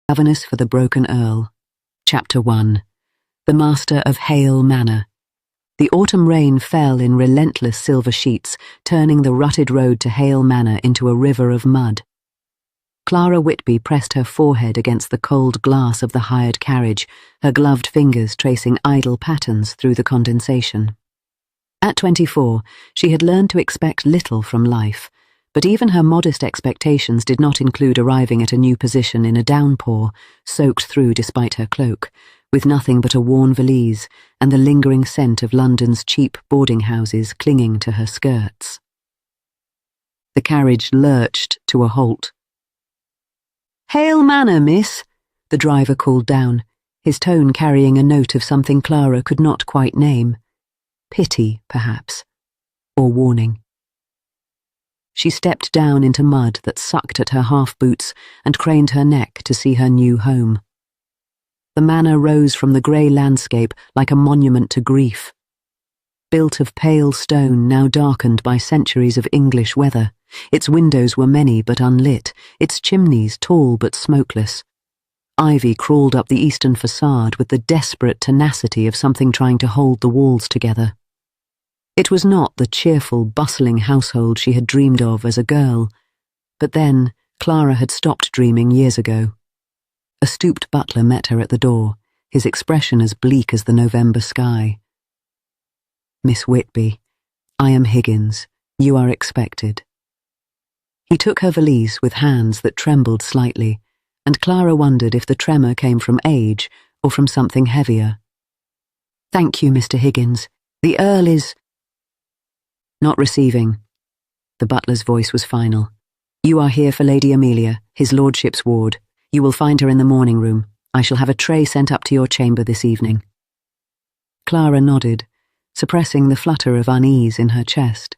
Governess for the Broken Earl. Chapter 1. The Master of Hale Manor. The autumn rain fell in relentless silver sheets, turning the rutted road to Hale Manor into a river of mud. Clara Whitby pressed her forehead against the cold glass of the hired carriage, her gloved fingers tracing idle patterns through the condensation. At 24, she had learned to expect little from life, but even her modest expectations did not include arriving at a new position in a downpour, soaked through despite her cloak, with nothing but a worn valise and the lingering scent of London's cheap boarding houses clinging to her skirts. The carriage lurched to a halt. "Hale Manor, miss," the driver called down, his tone carrying a note of something Clara could not quite name. Pity, perhaps, or warning. She stepped down into mud that sucked at her half-boots and craned her neck to see her new home. The manor rose from the grey landscape like a monument to grief. Built of pale stone now darkened by centuries of English weather, its windows were many but unlit, its chimneys tall but smokeless. Ivy crawled up the eastern facade with the desperate tenacity of something trying to hold the walls together. It was not the cheerful, bustling household she had dreamed of as a girl, but then Clara had stopped dreaming years ago. A stooped butler met her at the door, his expression as bleak as the November sky. "Miss Whitby, I am Higgins. You are expected." He took her valise with hands that trembled slightly, and Clara wondered if the tremor came from age or from something heavier. "Thank you, Mr. Higgins. The Earl is—" "Not receiving." The butler's voice was final. "You are here for Lady Amelia, his lordship's ward. You will find her in the morning room. I shall have a tray sent up to your chamber this evening." Clara nodded, suppressing the flutter of unease in her chest.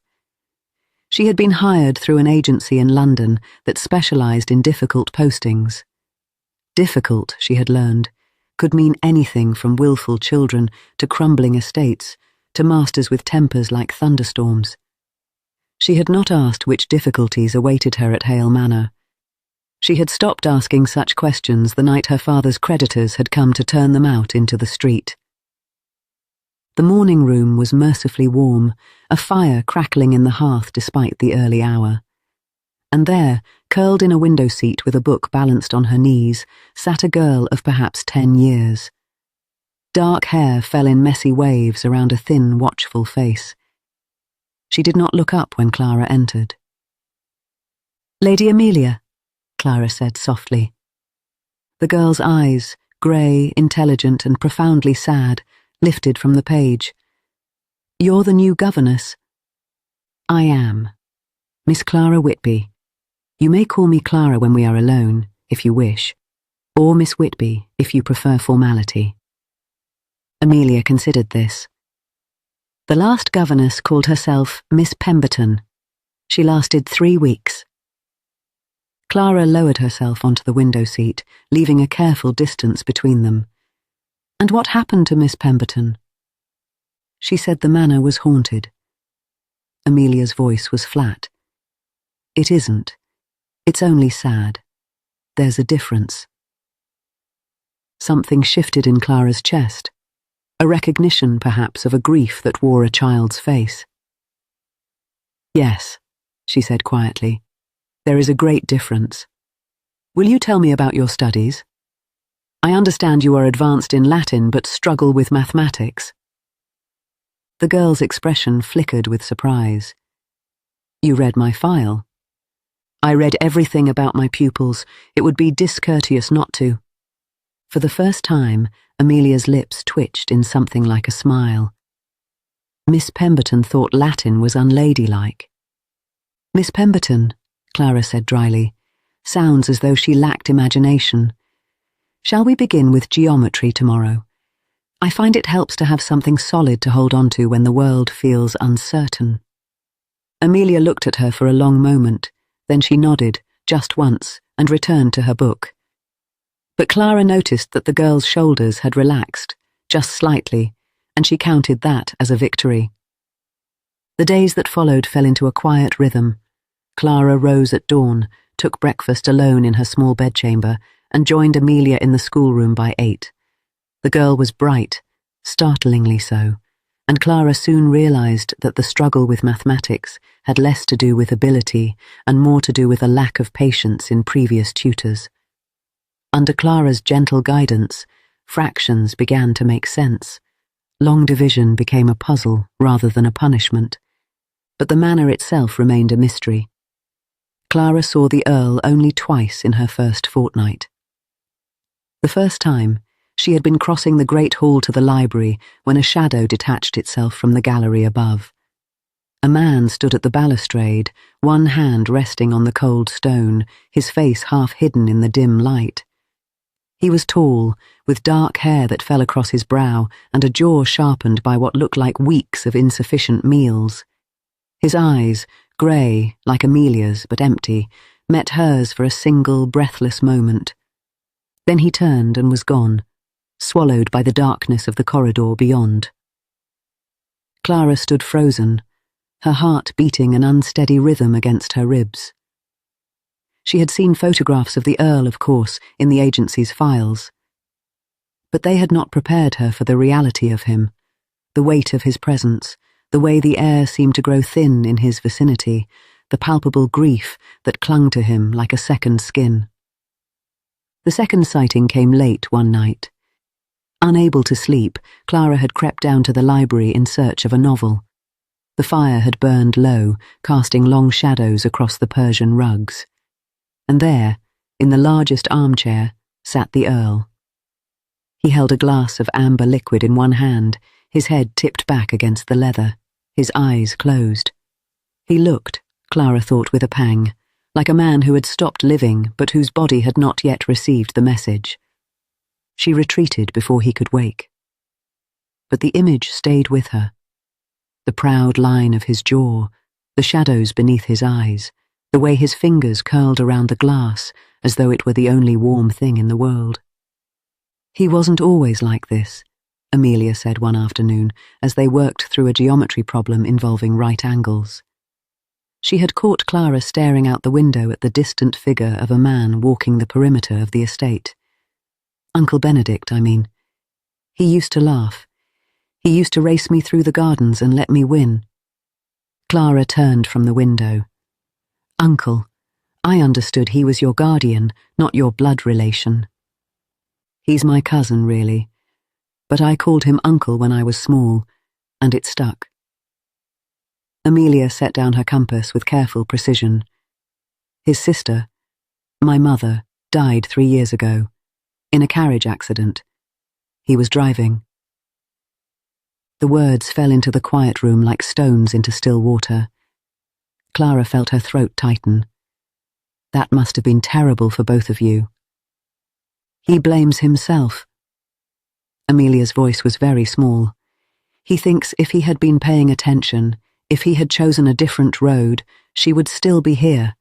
She had been hired through an agency in London that specialised in difficult postings. Difficult, she had learned, could mean anything from willful children to crumbling estates, to masters with tempers like thunderstorms. She had not asked which difficulties awaited her at Hale Manor. She had stopped asking such questions the night her father's creditors had come to turn them out into the street. The morning room was mercifully warm, a fire crackling in the hearth despite the early hour. And there, curled in a window seat with a book balanced on her knees, sat a girl of perhaps 10 years. Dark hair fell in messy waves around a thin, watchful face. She did not look up when Clara entered. "Lady Amelia," Clara said softly. The girl's eyes, grey, intelligent, and profoundly sad, lifted from the page. "You're the new governess." "I am. Miss Clara Whitby. You may call me Clara when we are alone, if you wish, or Miss Whitby, if you prefer formality." Amelia considered this. The last governess called herself Miss Pemberton. She lasted 3 weeks. Clara lowered herself onto the window seat, leaving a careful distance between them. "And what happened to Miss Pemberton?" "She said the manor was haunted." Amelia's voice was flat. "It isn't. It's only sad. There's a difference." Something shifted in Clara's chest. A recognition, perhaps, of a grief that wore a child's face. "Yes," she said quietly, "there is a great difference. Will you tell me about your studies? I understand you are advanced in Latin but struggle with mathematics." The girl's expression flickered with surprise. "You read my file." "I read everything about my pupils. It would be discourteous not to." For the first time, Amelia's lips twitched in something like a smile. Miss Pemberton thought Latin was unladylike. "Miss Pemberton," Clara said dryly, "sounds as though she lacked imagination. Shall we begin with geometry tomorrow? I find it helps to have something solid to hold on to when the world feels uncertain." Amelia looked at her for a long moment, then she nodded, just once, and returned to her book. But Clara noticed that the girl's shoulders had relaxed, just slightly, and she counted that as a victory. The days that followed fell into a quiet rhythm. Clara rose at dawn, took breakfast alone in her small bedchamber, and joined Amelia in the schoolroom by 8. The girl was bright, startlingly so, and Clara soon realized that the struggle with mathematics had less to do with ability and more to do with a lack of patience in previous tutors. Under Clara's gentle guidance, fractions began to make sense. Long division became a puzzle rather than a punishment, but the manner itself remained a mystery. Clara saw the Earl only twice in her first fortnight. The first time, she had been crossing the great hall to the library when a shadow detached itself from the gallery above. A man stood at the balustrade, one hand resting on the cold stone, his face half hidden in the dim light. He was tall, with dark hair that fell across his brow and a jaw sharpened by what looked like weeks of insufficient meals. His eyes, grey, like Amelia's but empty, met hers for a single, breathless moment. Then he turned and was gone, swallowed by the darkness of the corridor beyond. Clara stood frozen, her heart beating an unsteady rhythm against her ribs. She had seen photographs of the Earl, of course, in the agency's files. But they had not prepared her for the reality of him, the weight of his presence, the way the air seemed to grow thin in his vicinity, the palpable grief that clung to him like a second skin. The second sighting came late one night. Unable to sleep, Clara had crept down to the library in search of a novel. The fire had burned low, casting long shadows across the Persian rugs. And there, in the largest armchair, sat the Earl. He held a glass of amber liquid in one hand, his head tipped back against the leather, his eyes closed. He looked, Clara thought with a pang, like a man who had stopped living but whose body had not yet received the message. She retreated before he could wake. But the image stayed with her. The proud line of his jaw, the shadows beneath his eyes, the way his fingers curled around the glass as though it were the only warm thing in the world. He wasn't always like this, Amelia said one afternoon as they worked through a geometry problem involving right angles. She had caught Clara staring out the window at the distant figure of a man walking the perimeter of the estate. Uncle Benedict, I mean. He used to laugh. He used to race me through the gardens and let me win. Clara turned from the window. Uncle, I understood he was your guardian, not your blood relation. He's my cousin, really, but I called him Uncle when I was small, and it stuck. Amelia set down her compass with careful precision. His sister, my mother, died 3 years ago, in a carriage accident. He was driving. The words fell into the quiet room like stones into still water. Clara felt her throat tighten. That must have been terrible for both of you. He blames himself. Amelia's voice was very small. He thinks if he had been paying attention, if he had chosen a different road, she would still be here.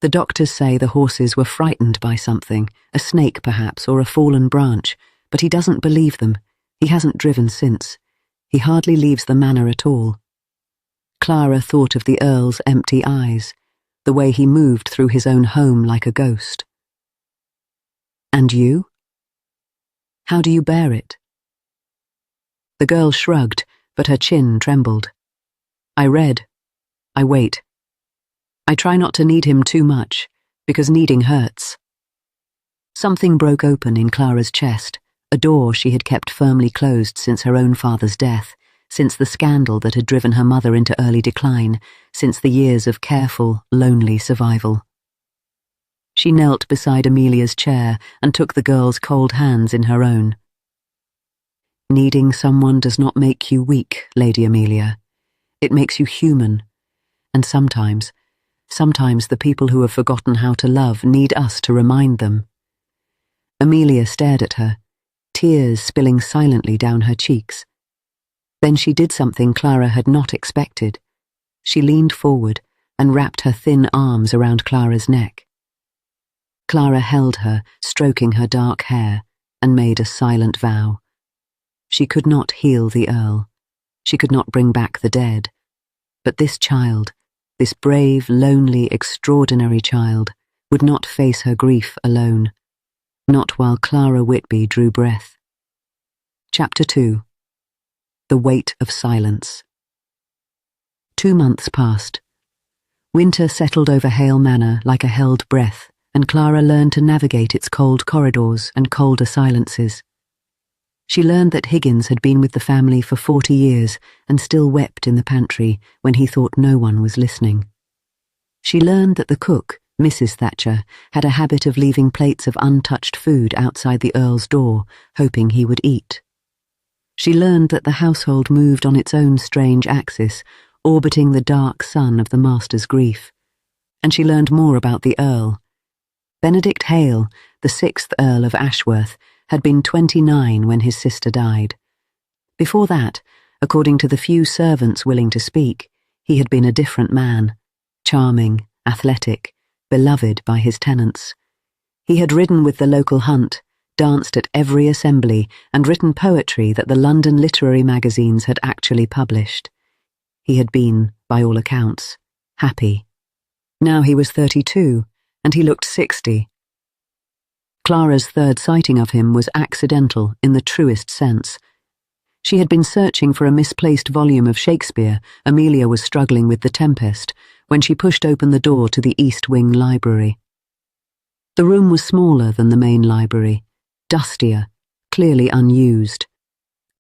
The doctors say the horses were frightened by something, a snake perhaps, or a fallen branch, but he doesn't believe them. He hasn't driven since. He hardly leaves the manor at all. Clara thought of the Earl's empty eyes, the way he moved through his own home like a ghost. And you? How do you bear it? The girl shrugged, but her chin trembled. I read. I wait. I try not to need him too much, because needing hurts. Something broke open in Clara's chest, a door she had kept firmly closed since her own father's death, since the scandal that had driven her mother into early decline, since the years of careful, lonely survival. She knelt beside Amelia's chair and took the girl's cold hands in her own. Needing someone does not make you weak, Lady Amelia. It makes you human. And sometimes the people who have forgotten how to love need us to remind them. Amelia stared at her, tears spilling silently down her cheeks. Then she did something Clara had not expected. She leaned forward and wrapped her thin arms around Clara's neck. Clara held her, stroking her dark hair, and made a silent vow. She could not heal the Earl. She could not bring back the dead. But this child, this brave, lonely, extraordinary child, would not face her grief alone. not while Clara Whitby drew breath. Chapter 2. The Weight of Silence. 2 months passed. Winter settled over Hale Manor like a held breath, and Clara learned to navigate its cold corridors and colder silences. She learned that Higgins had been with the family for 40 years and still wept in the pantry when he thought no one was listening. She learned that the cook, Mrs. Thatcher, had a habit of leaving plates of untouched food outside the Earl's door, hoping he would eat. She learned that the household moved on its own strange axis, orbiting the dark sun of the master's grief. And she learned more about the Earl. Benedict Hale, the 6th Earl of Ashworth, had been 29 when his sister died. Before that, according to the few servants willing to speak, he had been a different man, charming, athletic, beloved by his tenants. He had ridden with the local hunt, danced at every assembly, and written poetry that the London literary magazines had actually published. He had been, by all accounts, happy. Now he was 32, and he looked 60. Clara's third sighting of him was accidental in the truest sense. She had been searching for a misplaced volume of Shakespeare. Amelia was struggling with The Tempest when she pushed open the door to the East Wing library. The room was smaller than the main library, dustier, clearly unused.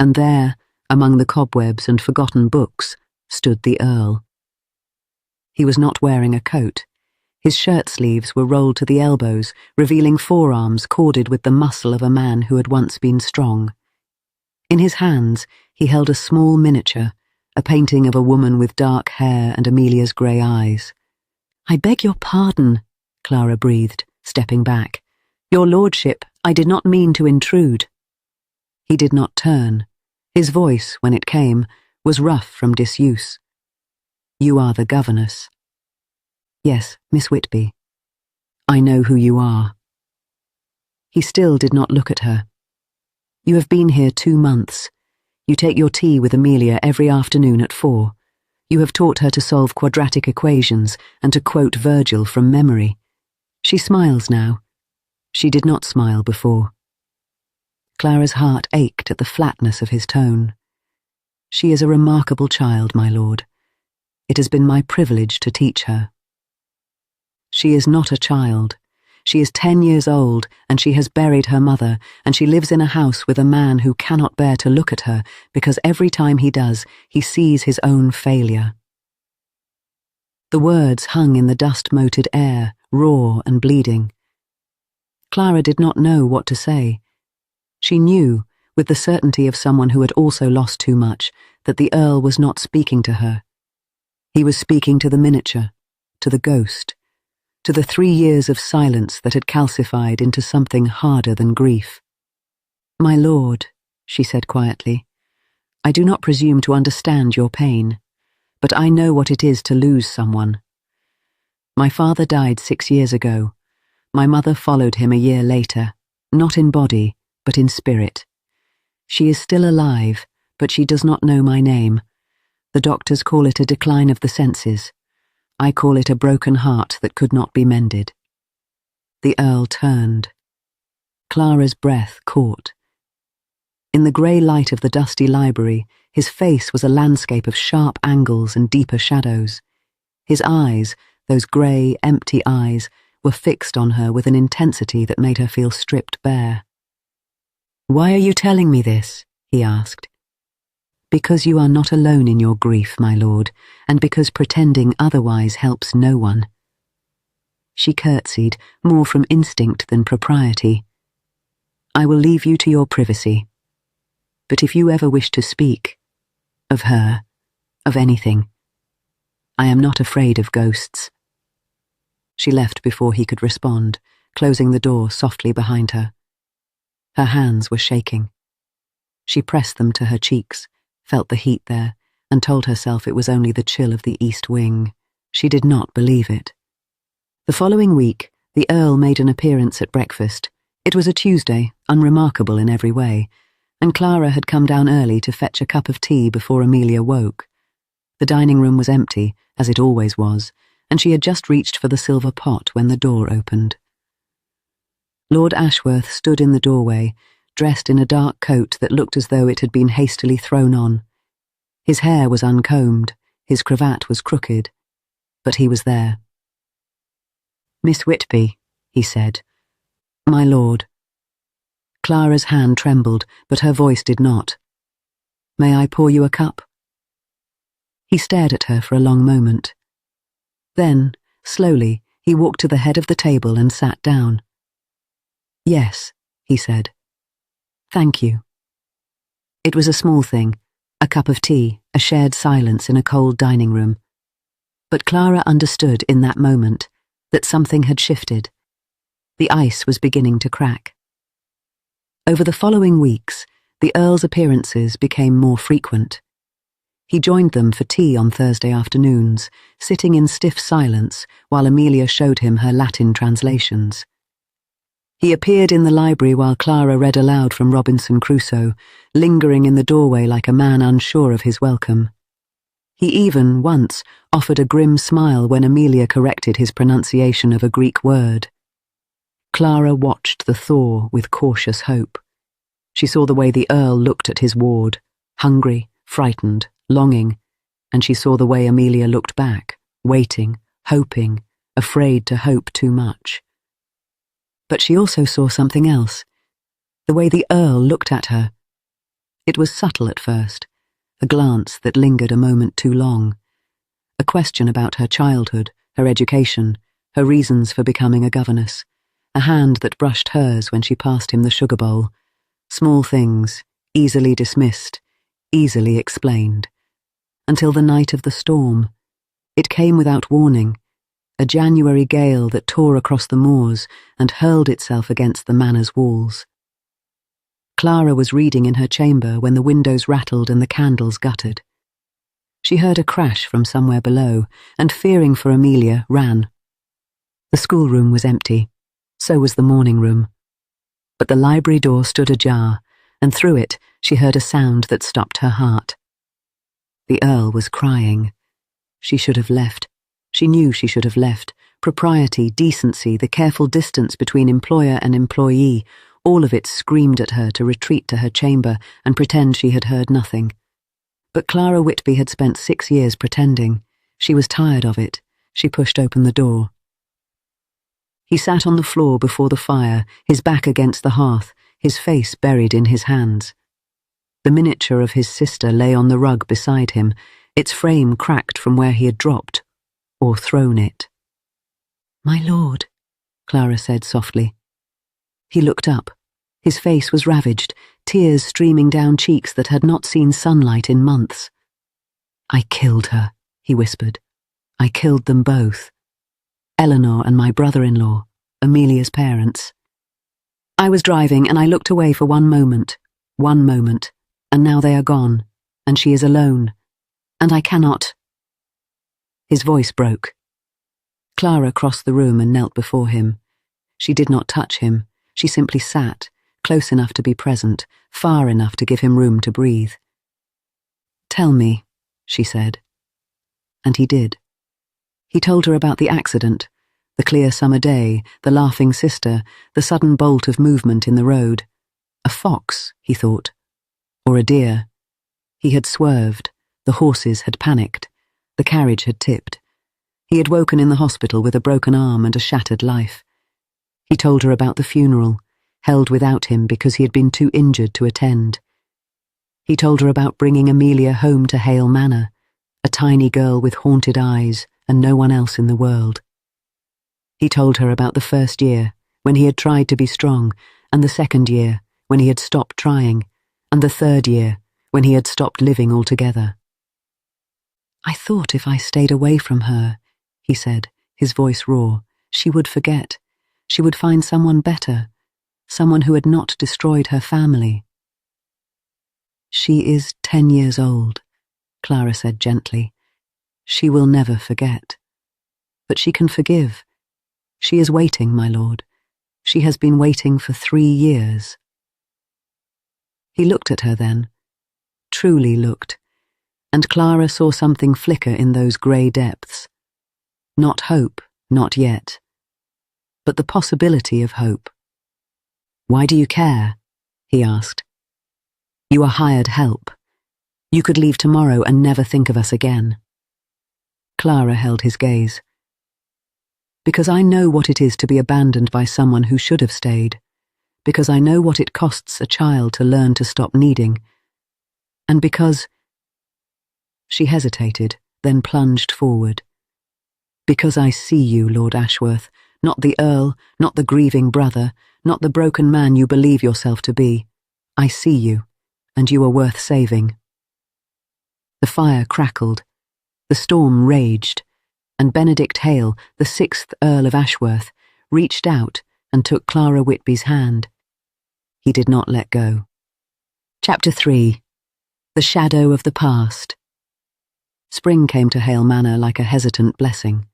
And there, among the cobwebs and forgotten books, stood the Earl. He was not wearing a coat. His shirt sleeves were rolled to the elbows, revealing forearms corded with the muscle of a man who had once been strong. In his hands, he held a small miniature, a painting of a woman with dark hair and Amelia's grey eyes. "I beg your pardon," Clara breathed, stepping back. "Your lordship, I did not mean to intrude." He did not turn. His voice, when it came, was rough from disuse. "You are the governess." "Yes, Miss Whitby. I know who you are." He still did not look at her. "You have been here 2 months. You take your tea with Amelia every afternoon at 4. You have taught her to solve quadratic equations and to quote Virgil from memory. She smiles now. She did not smile before." Clara's heart ached at the flatness of his tone. "She is a remarkable child, my lord. It has been my privilege to teach her." "She is not a child. She is 10 years old, and she has buried her mother, and she lives in a house with a man who cannot bear to look at her, because every time he does, he sees his own failure." The words hung in the dust-moated air, raw and bleeding. Clara did not know what to say. She knew, with the certainty of someone who had also lost too much, that the Earl was not speaking to her. He was speaking to the miniature, to the ghost, to the 3 years of silence that had calcified into something harder than grief. "My lord," she said quietly, "I do not presume to understand your pain, but I know what it is to lose someone. My father died 6 years ago. My mother followed him a year later, not in body, but in spirit. She is still alive, but she does not know my name. The doctors call it a decline of the senses. I call it a broken heart that could not be mended." The Earl turned. Clara's breath caught. In the grey light of the dusty library, his face was a landscape of sharp angles and deeper shadows. His eyes, those grey, empty eyes, were fixed on her with an intensity that made her feel stripped bare. "Why are you telling me this?" he asked. "Because you are not alone in your grief, my lord, and because pretending otherwise helps no one." She curtsied, more from instinct than propriety. "I will leave you to your privacy. But if you ever wish to speak, of her, of anything, I am not afraid of ghosts." She left before he could respond, closing the door softly behind her. Her hands were shaking. She pressed them to her cheeks, felt the heat there, and told herself it was only the chill of the East Wing. She did not believe it. The following week, the Earl made an appearance at breakfast. It was a Tuesday, unremarkable in every way, and Clara had come down early to fetch a cup of tea before Amelia woke. The dining room was empty, as it always was, and she had just reached for the silver pot when the door opened. Lord Ashworth stood in the doorway, dressed in a dark coat that looked as though it had been hastily thrown on. His hair was uncombed, his cravat was crooked, but he was there. "Miss Whitby," he said. "My lord." Clara's hand trembled, but her voice did not. "May I pour you a cup?" He stared at her for a long moment. Then, slowly, he walked to the head of the table and sat down. "Yes," he said. "Thank you." It was a small thing, a cup of tea, a shared silence in a cold dining room. But Clara understood in that moment that something had shifted. The ice was beginning to crack. Over the following weeks, the Earl's appearances became more frequent. He joined them for tea on Thursday afternoons, sitting in stiff silence while Amelia showed him her Latin translations. He appeared in the library while Clara read aloud from Robinson Crusoe, lingering in the doorway like a man unsure of his welcome. He even, once, offered a grim smile when Amelia corrected his pronunciation of a Greek word. Clara watched the thaw with cautious hope. She saw the way the Earl looked at his ward, hungry, frightened, longing, and she saw the way Amelia looked back, waiting, hoping, afraid to hope too much. But she also saw something else, the way the Earl looked at her. It was subtle at first, a glance that lingered a moment too long, a question about her childhood, her education, her reasons for becoming a governess, a hand that brushed hers when she passed him the sugar bowl. Small things, easily dismissed, easily explained. Until the night of the storm. It came without warning, a January gale that tore across the moors and hurled itself against the manor's walls. Clara was reading in her chamber when the windows rattled and the candles guttered. She heard a crash from somewhere below, and fearing for Amelia, ran. The schoolroom was empty, so was the morning room. But the library door stood ajar, and through it she heard a sound that stopped her heart. The Earl was crying. She should have left. She knew she should have left. Propriety, decency, the careful distance between employer and employee, all of it screamed at her to retreat to her chamber and pretend she had heard nothing. But Clara Whitby had spent 6 years pretending. She was tired of it. She pushed open the door. He sat on the floor before the fire, his back against the hearth, his face buried in his hands. The miniature of his sister lay on the rug beside him, its frame cracked from where he had dropped, or thrown it. "My lord," Clara said softly. He looked up. His face was ravaged, tears streaming down cheeks that had not seen sunlight in months. "I killed her," he whispered. "I killed them both. Eleanor and my brother-in-law, Amelia's parents. I was driving and I looked away for one moment, and now they are gone, and she is alone, and I cannot." His voice broke. Clara crossed the room and knelt before him. She did not touch him. She simply sat, close enough to be present, far enough to give him room to breathe. "Tell me," she said. And he did. He told her about the accident, the clear summer day, the laughing sister, the sudden bolt of movement in the road. A fox, he thought. Or a deer. He had swerved. The horses had panicked. The carriage had tipped. He had woken in the hospital with a broken arm and a shattered life. He told her about the funeral, held without him because he had been too injured to attend. He told her about bringing Amelia home to Hale Manor, a tiny girl with haunted eyes and no one else in the world. He told her about the first year, when he had tried to be strong, and the second year, when he had stopped trying, and the third year, when he had stopped living altogether. "I thought if I stayed away from her," he said, his voice raw, "she would forget. She would find someone better, someone who had not destroyed her family." "She is 10 years old," Clara said gently. "She will never forget. But she can forgive. She is waiting, my lord. She has been waiting for 3 years. He looked at her then, truly looked, and Clara saw something flicker in those grey depths. Not hope, not yet, but the possibility of hope. "Why do you care?" he asked. "You are hired help. You could leave tomorrow and never think of us again." Clara held his gaze. "Because I know what it is to be abandoned by someone who should have stayed. Because I know what it costs a child to learn to stop needing. And because—" She hesitated, then plunged forward. "Because I see you, Lord Ashworth, not the Earl, not the grieving brother, not the broken man you believe yourself to be. I see you, and you are worth saving." The fire crackled, the storm raged, and Benedict Hale, the 6th Earl of Ashworth, reached out and took Clara Whitby's hand. He did not let go. Chapter 3. The Shadow of the Past. Spring came to Hale Manor like a hesitant blessing.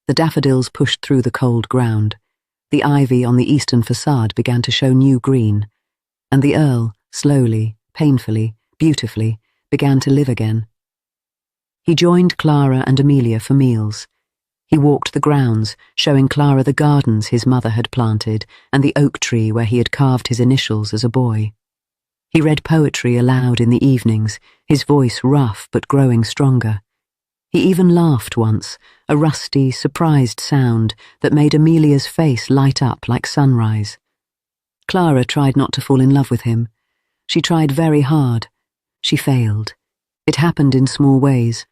The daffodils pushed through the cold ground. The ivy on the eastern facade began to show new green, and the Earl, slowly, painfully, beautifully, began to live again. He joined Clara and Amelia for meals. He walked the grounds, showing Clara the gardens his mother had planted and the oak tree where he had carved his initials as a boy. He read poetry aloud in the evenings, his voice rough but growing stronger. He even laughed once, a rusty, surprised sound that made Amelia's face light up like sunrise. Clara tried not to fall in love with him. She tried very hard. She failed. It happened in small ways.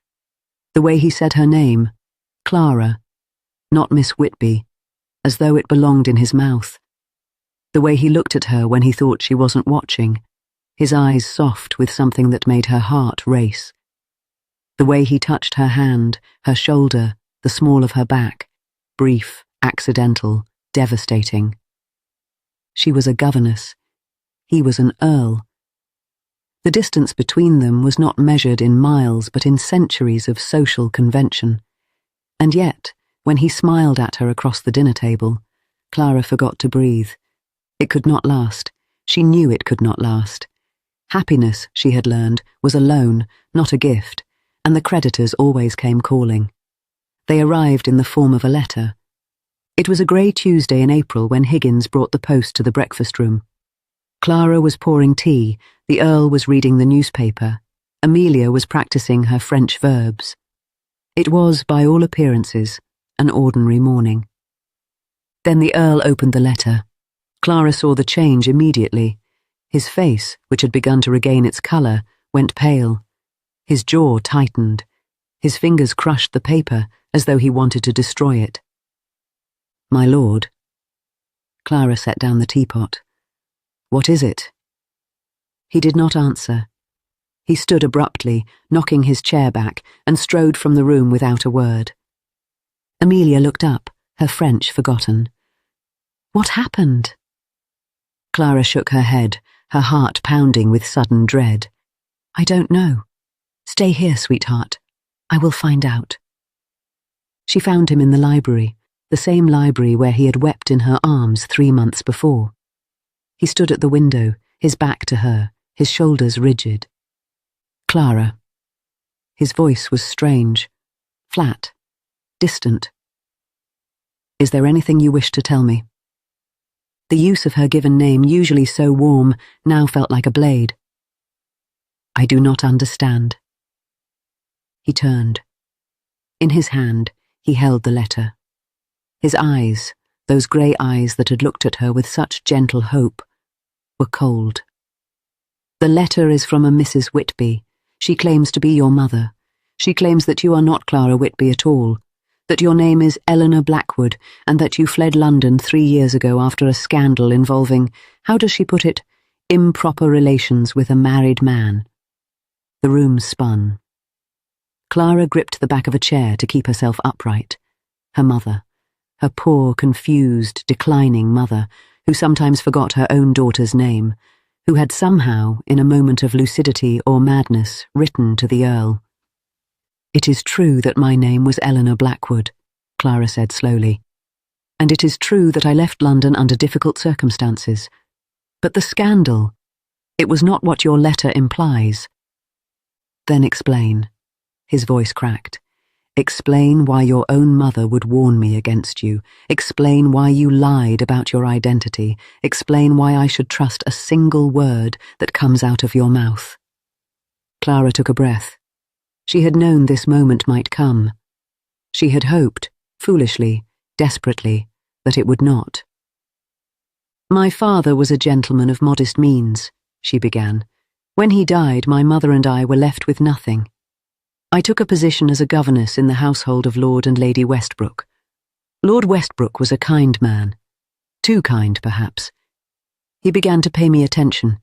The way he said her name, Clara, not Miss Whitby, as though it belonged in his mouth. The way he looked at her when he thought she wasn't watching, his eyes soft with something that made her heart race. The way he touched her hand, her shoulder, the small of her back, brief, accidental, devastating. She was a governess. He was an earl. The distance between them was not measured in miles but in centuries of social convention. And yet, when he smiled at her across the dinner table, Clara forgot to breathe. It could not last. She knew it could not last. Happiness, she had learned, was a loan, not a gift, and the creditors always came calling. They arrived in the form of a letter. It was a grey Tuesday in April when Higgins brought the post to the breakfast room. Clara was pouring tea, the Earl was reading the newspaper, Amelia was practicing her French verbs. It was, by all appearances, an ordinary morning. Then the Earl opened the letter. Clara saw the change immediately. His face, which had begun to regain its colour, went pale. His jaw tightened. His fingers crushed the paper as though he wanted to destroy it. "My lord." Clara set down the teapot. "What is it?" He did not answer. He stood abruptly, knocking his chair back, and strode from the room without a word. Amelia looked up, her French forgotten. "What happened?" Clara shook her head, her heart pounding with sudden dread. "I don't know. Stay here, sweetheart. I will find out." She found him in the library, the same library where he had wept in her arms 3 months before. He stood at the window, his back to her, his shoulders rigid. "Clara." His voice was strange, flat, distant. "Is there anything you wish to tell me?" The use of her given name, usually so warm, now felt like a blade. "I do not understand." He turned. In his hand, he held the letter. His eyes, those grey eyes that had looked at her with such gentle hope, were cold. "The letter is from a Mrs. Whitby. She claims to be your mother. She claims that you are not Clara Whitby at all, that your name is Eleanor Blackwood, and that you fled London 3 years ago after a scandal involving, how does she put it, improper relations with a married man." The room spun. Clara gripped the back of a chair to keep herself upright. Her mother, her poor, confused, declining mother, who sometimes forgot her own daughter's name, who had somehow, in a moment of lucidity or madness, written to the Earl. "It is true that my name was Eleanor Blackwood," Clara said slowly, "and it is true that I left London under difficult circumstances. But the scandal, it was not what your letter implies." "Then explain." His voice cracked. Explain why your own mother would warn me against you. Explain why you lied about your identity. Explain why I should trust a single word that comes out of your mouth." Clara took a breath. She had known this moment might come. She had hoped, foolishly, desperately, that it would not. "My father was a gentleman of modest means," she began. "When he died, my mother and I were left with nothing. I took a position as a governess in the household of Lord and Lady Westbrook. Lord Westbrook was a kind man. Too kind, perhaps. He began to pay me attention.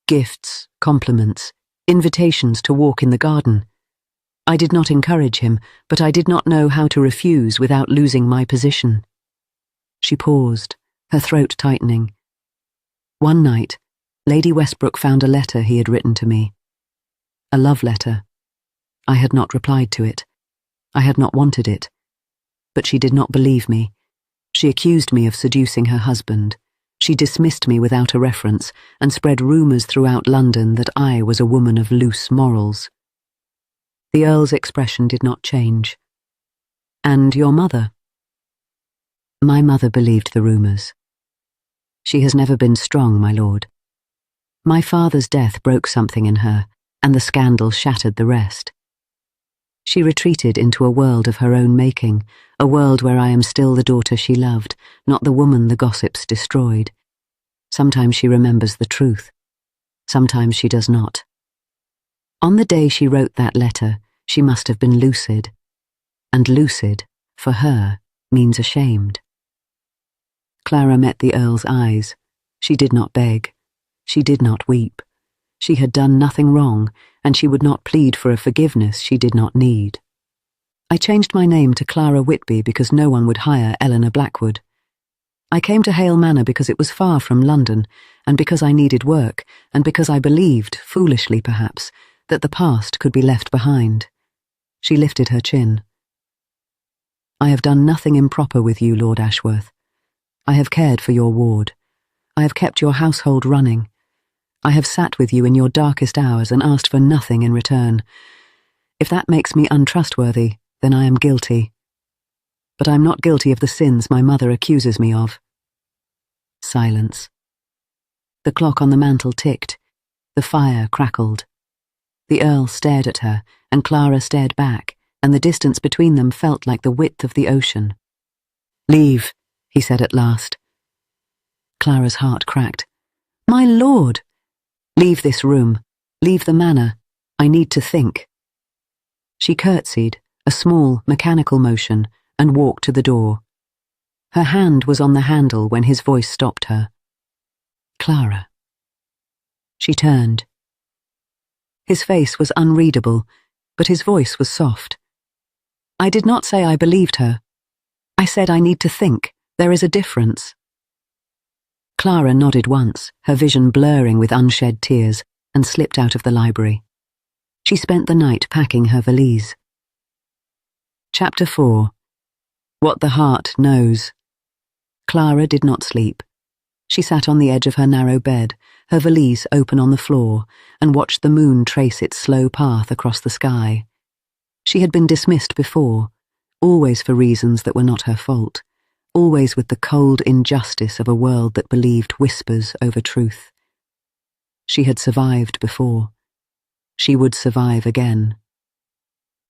Gifts, compliments, invitations to walk in the garden. I did not encourage him, but I did not know how to refuse without losing my position." She paused, her throat tightening. "One night, Lady Westbrook found a letter he had written to me. A love letter. I had not replied to it. I had not wanted it. But she did not believe me. She accused me of seducing her husband. She dismissed me without a reference and spread rumours throughout London that I was a woman of loose morals." The Earl's expression did not change. "And your mother?" "My mother believed the rumours. She has never been strong, my lord. My father's death broke something in her, and the scandal shattered the rest. She retreated into a world of her own making, a world where I am still the daughter she loved, not the woman the gossips destroyed. Sometimes she remembers the truth. Sometimes she does not. On the day she wrote that letter, she must have been lucid. And lucid, for her, means ashamed." Clara met the Earl's eyes. She did not beg. She did not weep. She had done nothing wrong, and she would not plead for a forgiveness she did not need. "I changed my name to Clara Whitby because no one would hire Eleanor Blackwood. I came to Hale Manor because it was far from London, and because I needed work, and because I believed, foolishly perhaps, that the past could be left behind." She lifted her chin. "I have done nothing improper with you, Lord Ashworth. I have cared for your ward. I have kept your household running. I have sat with you in your darkest hours and asked for nothing in return. If that makes me untrustworthy, then I am guilty. But I am not guilty of the sins my mother accuses me of." Silence. The clock on the mantel ticked. The fire crackled. The Earl stared at her, and Clara stared back, and the distance between them felt like the width of the ocean. "Leave," he said at last. Clara's heart cracked. "My lord!" "Leave this room. Leave the manor. I need to think." She curtsied, a small, mechanical motion, and walked to the door. Her hand was on the handle when his voice stopped her. "Clara." She turned. His face was unreadable, but his voice was soft. "I did not say I believed her. I said I need to think. There is a difference." Clara nodded once, her vision blurring with unshed tears, and slipped out of the library. She spent the night packing her valise. Chapter 4. What the Heart Knows. Clara did not sleep. She sat on the edge of her narrow bed, her valise open on the floor, and watched the moon trace its slow path across the sky. She had been dismissed before, always for reasons that were not her fault, always with the cold injustice of a world that believed whispers over truth. She had survived before. She would survive again.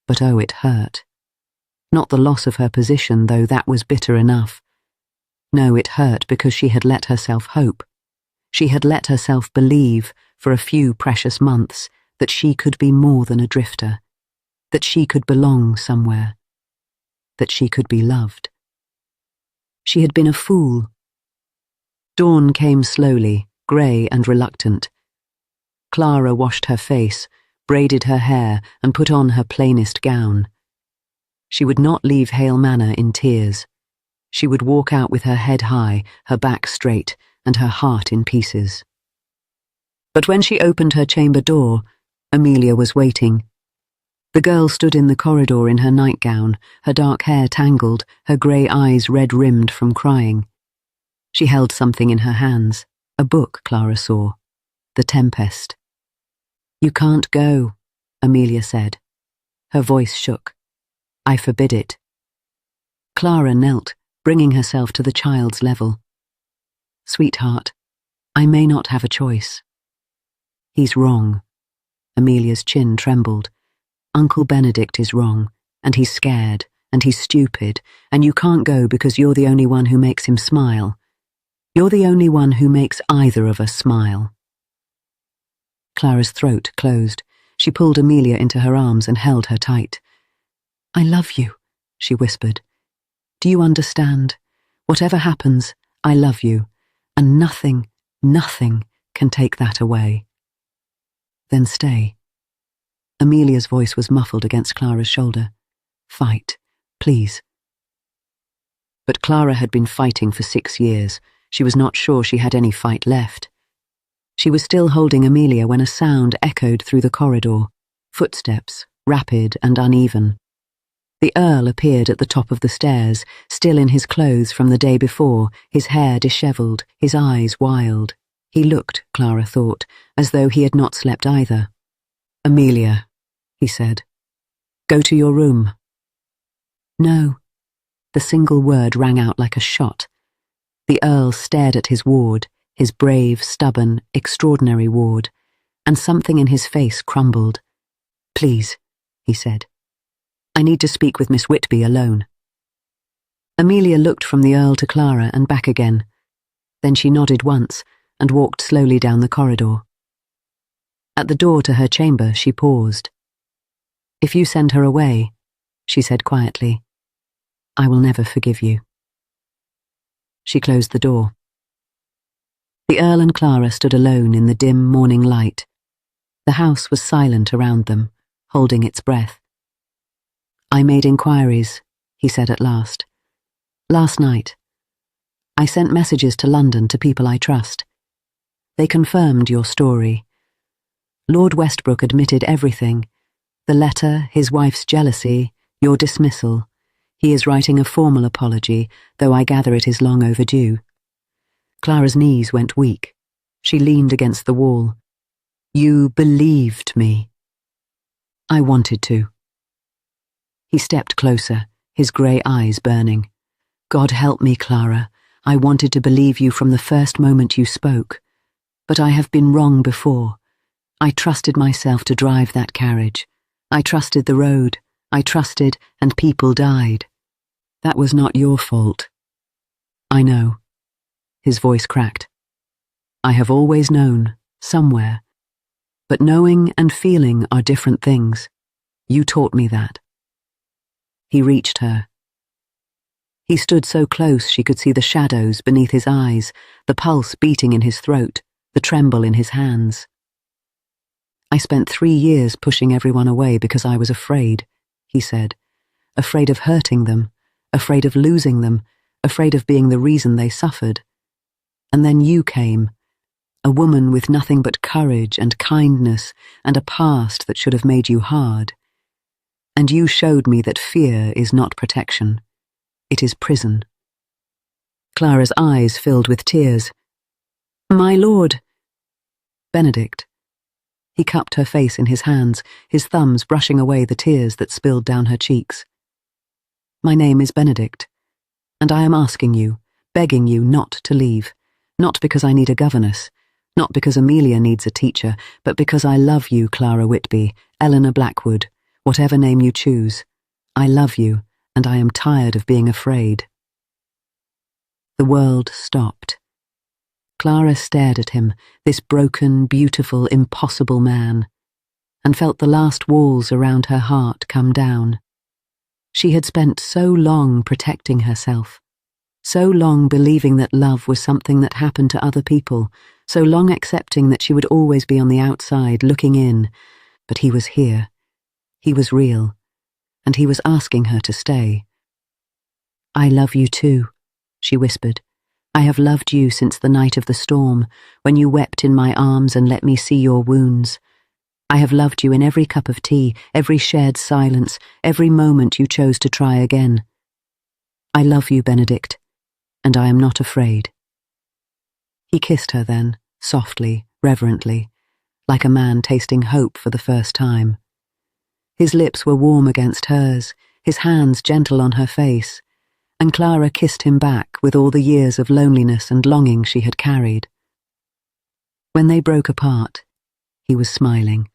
But oh, it hurt. Not the loss of her position, though that was bitter enough. No, it hurt because she had let herself hope. She had let herself believe, for a few precious months, that she could be more than a drifter, that she could belong somewhere, that she could be loved. She had been a fool. Dawn came slowly, grey and reluctant. Clara washed her face, braided her hair, and put on her plainest gown. She would not leave Hale Manor in tears. She would walk out with her head high, her back straight, and her heart in pieces. But when she opened her chamber door, Amelia was waiting. The girl stood in the corridor in her nightgown, her dark hair tangled, her grey eyes red-rimmed from crying. She held something in her hands, a book, Clara saw, The Tempest. "You can't go," Amelia said. Her voice shook. I forbid it. Clara knelt, bringing herself to the child's level. Sweetheart, I may not have a choice. He's wrong. Amelia's chin trembled. Uncle Benedict is wrong, and he's scared, and he's stupid, and you can't go because you're the only one who makes him smile. You're the only one who makes either of us smile. Clara's throat closed. She pulled Amelia into her arms and held her tight. I love you, she whispered. Do you understand? Whatever happens, I love you, and nothing can take that away. Then stay. Amelia's voice was muffled against Clara's shoulder. Fight, please. But Clara had been fighting for 6 years. She was not sure she had any fight left. She was still holding Amelia when a sound echoed through the corridor. Footsteps, rapid and uneven. The Earl appeared at the top of the stairs, still in his clothes from the day before, his hair dishevelled, his eyes wild. He looked, Clara thought, as though he had not slept either. Amelia, he said, go to your room. No. The single word rang out like a shot. The Earl stared at his ward, his brave, stubborn, extraordinary ward, and something in his face crumbled. Please, he said. I need to speak with Miss Whitby alone. Amelia looked from the Earl to Clara and back again. Then she nodded once and walked slowly down the corridor. At the door to her chamber, she paused. If you send her away, she said quietly, I will never forgive you. She closed the door. The Earl and Clara stood alone in the dim morning light. The house was silent around them, holding its breath. I made inquiries, he said at last. Last night. I sent messages to London to people I trust. They confirmed your story. Lord Westbrook admitted everything. The letter, his wife's jealousy, your dismissal. He is writing a formal apology, though I gather it is long overdue. Clara's knees went weak. She leaned against the wall. You believed me. I wanted to. He stepped closer, his grey eyes burning. God help me, Clara. I wanted to believe you from the first moment you spoke. But I have been wrong before. I trusted myself to drive that carriage. I trusted the road. I trusted, and people died. That was not your fault. I know. His voice cracked. I have always known, somewhere. But knowing and feeling are different things. You taught me that. He reached her. He stood so close she could see the shadows beneath his eyes, the pulse beating in his throat, the tremble in his hands. I spent 3 years pushing everyone away because I was afraid, he said. Afraid of hurting them, afraid of losing them, afraid of being the reason they suffered. And then you came, a woman with nothing but courage and kindness and a past that should have made you hard. And you showed me that fear is not protection. It is prison. Clara's eyes filled with tears. My lord. Benedict. He cupped her face in his hands, his thumbs brushing away the tears that spilled down her cheeks. My name is Benedict, and I am asking you, begging you not to leave, not because I need a governess, not because Amelia needs a teacher, but because I love you, Clara Whitby, Eleanor Blackwood, whatever name you choose. I love you, and I am tired of being afraid. The world stopped. Clara stared at him, this broken, beautiful, impossible man, and felt the last walls around her heart come down. She had spent so long protecting herself, so long believing that love was something that happened to other people, so long accepting that she would always be on the outside, looking in. But he was here. He was real, and he was asking her to stay. I love you too, she whispered. I have loved you since the night of the storm, when you wept in my arms and let me see your wounds. I have loved you in every cup of tea, every shared silence, every moment you chose to try again. I love you, Benedict, and I am not afraid. He kissed her then, softly, reverently, like a man tasting hope for the first time. His lips were warm against hers, his hands gentle on her face, and Clara kissed him back with all the years of loneliness and longing she had carried. When they broke apart, he was smiling.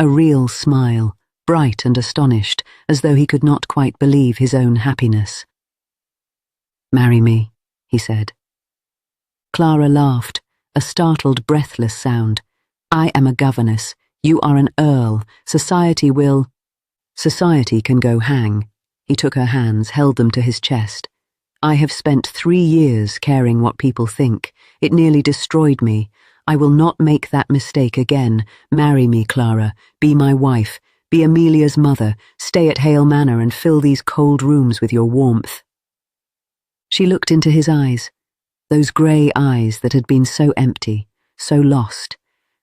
A real smile, bright and astonished, as though he could not quite believe his own happiness. "Marry me," he said. Clara laughed, a startled, breathless sound. "I am a governess. You are an earl. Society will—" "Society can go hang." He took her hands, held them to his chest. "I have spent 3 years caring what people think. It nearly destroyed me. I will not make that mistake again. Marry me, Clara. Be my wife. Be Amelia's mother. Stay at Hale Manor and fill these cold rooms with your warmth." She looked into his eyes, those grey eyes that had been so empty, so lost,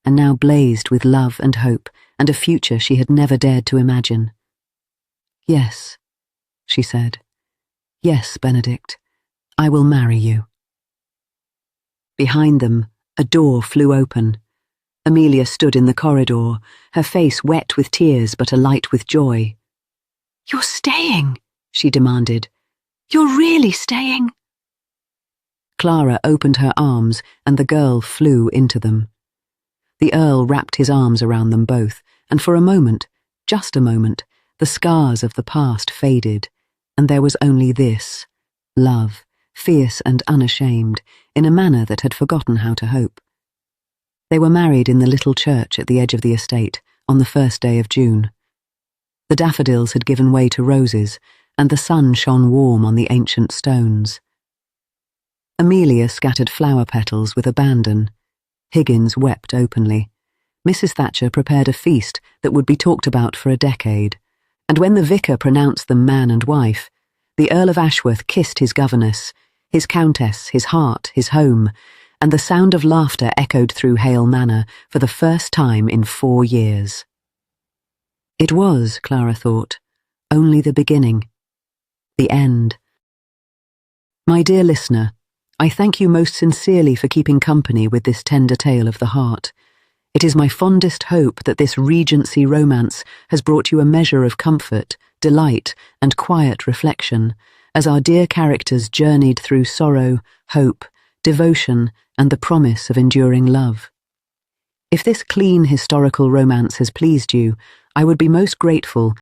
and now blazed with love and hope and a future she had never dared to imagine. "Yes," she said. "Yes, Benedict, I will marry you." Behind them, a door flew open. Amelia stood in the corridor, her face wet with tears but alight with joy. "You're staying," she demanded. "You're really staying?" Clara opened her arms and the girl flew into them. The Earl wrapped his arms around them both, and for a moment, just a moment, the scars of the past faded, and there was only this, love, fierce and unashamed, in a manner that had forgotten how to hope. They were married in the little church at the edge of the estate on the first day of June. The daffodils had given way to roses, and the sun shone warm on the ancient stones. Amelia scattered flower petals with abandon. Higgins wept openly. Mrs. Thatcher prepared a feast that would be talked about for a decade, and when the vicar pronounced them man and wife, the Earl of Ashworth kissed his governess, his countess, his heart, his home, and the sound of laughter echoed through Hale Manor for the first time in 4 years. It was, Clara thought, only the beginning. The end. My dear listener, I thank you most sincerely for keeping company with this tender tale of the heart. It is my fondest hope that this Regency romance has brought you a measure of comfort, delight, and quiet reflection, as our dear characters journeyed through sorrow, hope, devotion, and the promise of enduring love. If this clean historical romance has pleased you, I would be most grateful